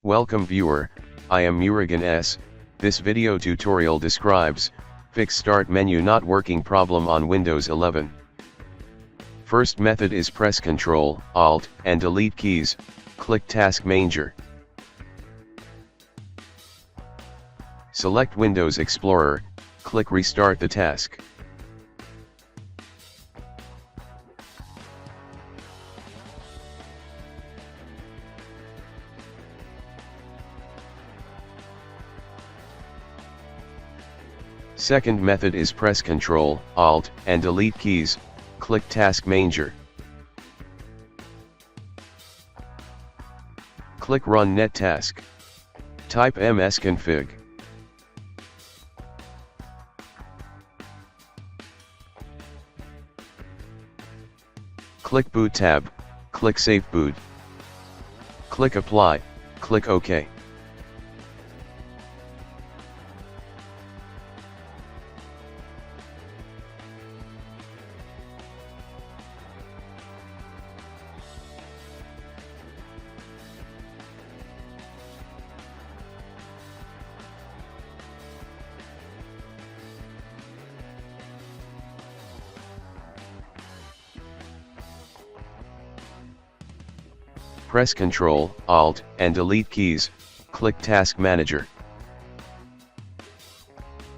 Welcome viewer, I am Murugan S. This video tutorial describes, fix start menu not working problem on Windows 11. First method is press Ctrl, Alt, and Delete keys, click Task Manager. Select Windows Explorer, click Restart the task. Second method is press Ctrl, Alt, and Delete keys, click Task Manager. Click Run Net Task. Type msconfig. Click Boot tab, click Safe Boot. Click Apply, click OK. Press Ctrl, Alt, and Delete keys, click Task Manager.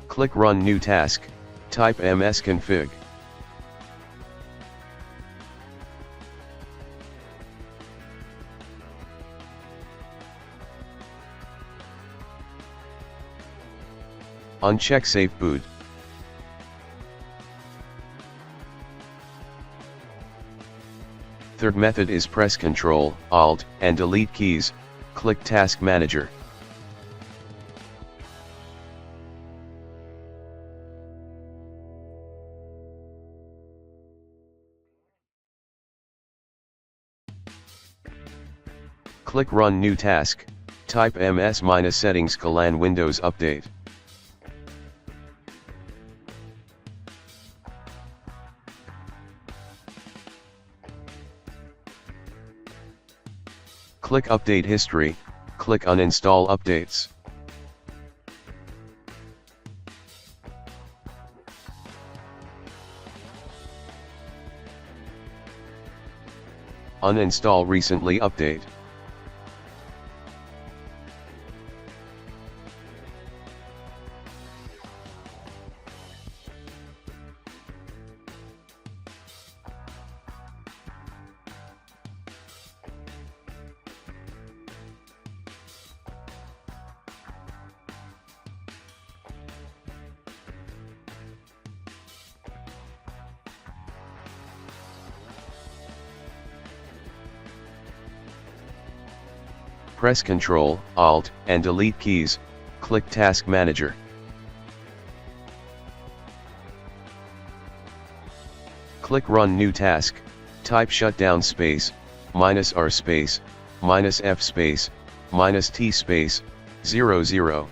Click Run New Task, type msconfig. Uncheck Safe Boot. Third method is press Ctrl, Alt, and Delete keys, click Task Manager. Click Run New Task, type ms-settings Windows Update. Click Update History, click Uninstall Updates. Uninstall Recently Update. Press Ctrl, Alt, and Delete keys, click Task Manager. Click Run New Task, type shutdown space, -r space, -f space, -t space, 00.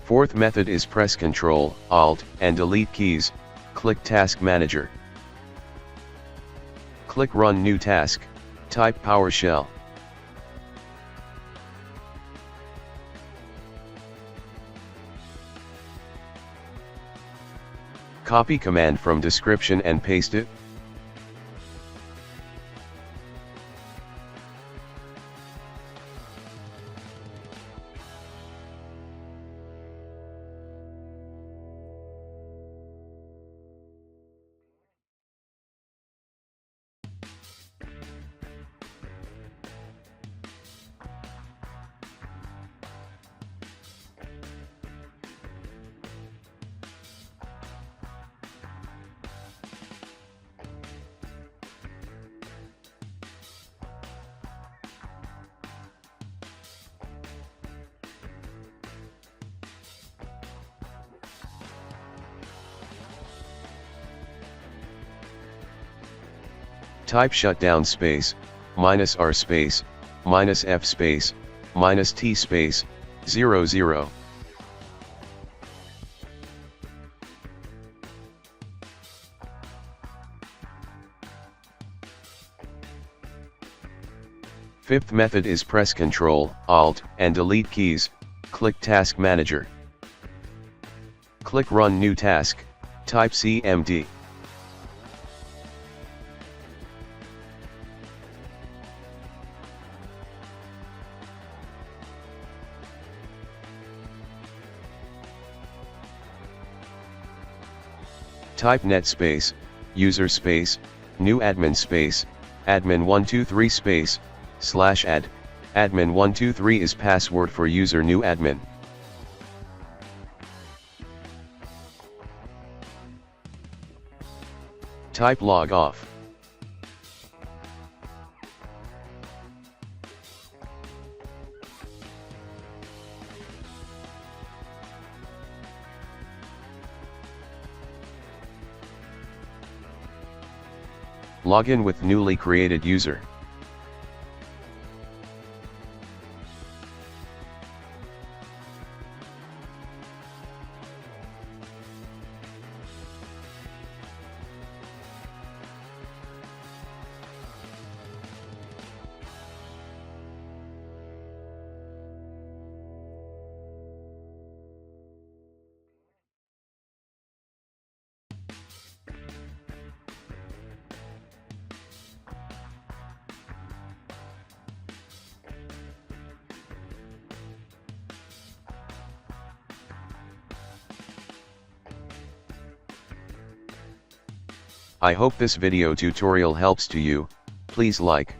Fourth method is press Ctrl, Alt, and Delete keys, click Task Manager. Click Run New Task, type PowerShell. Copy command from description and paste it. Type shutdown space, -r space, -f space, -t space, 00. Fifth method is press Ctrl, Alt, and Delete keys, click Task Manager. Click Run New Task, type CMD. Type net space, user space, new admin space, admin123 space, /add, admin123 is password for user new admin. Type log off. Login with newly created user. I hope this video tutorial helps to you. Please like,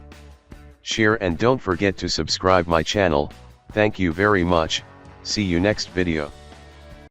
share and don't forget to subscribe my channel. Thank you very much. See you next video.